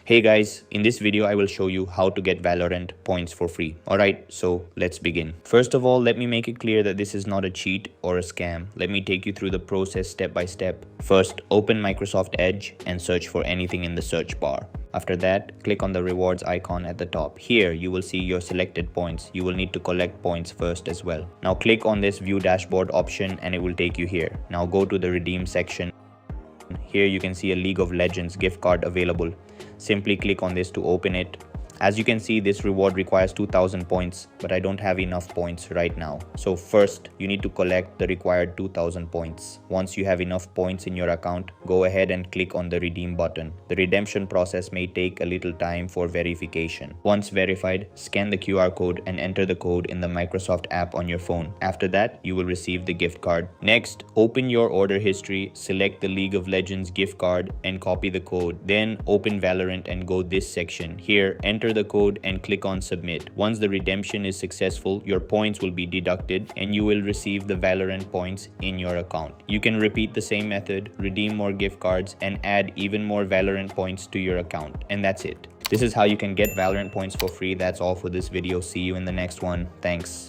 Hey guys, in this video I will show you how to get Valorant points for free. Alright, so let's begin. First of all, let me make it clear that this is not a cheat or a scam. Let me take you through the process step by step. First, open Microsoft Edge and search for anything in the search bar. After that, click on the rewards icon at the top. Here, you will see your selected points. You will need to collect points first as well. Now click on this view dashboard option and it will take you here. Now go to the redeem section. Here you can see a League of Legends gift card available. Simply click on this to open it. As you can see, this reward requires 2000 points, but I don't have enough points right now. So first, you need to collect the required 2000 points. Once you have enough points in your account, go ahead and click on the redeem button. The redemption process may take a little time for verification. Once verified, scan the QR code and enter the code in the Microsoft app on your phone. After that, you will receive the gift card. Next, open your order history, select the League of Legends gift card and copy the code. Then open Valorant and go this section. Here, enter the code and click on submit. Once the redemption is successful, your points will be deducted and you will receive the Valorant points in your account. You can repeat the same method, redeem more gift cards and add even more Valorant points to your account. And that's it. This is how you can get Valorant points for free. That's all for this video. See you in the next one. Thanks.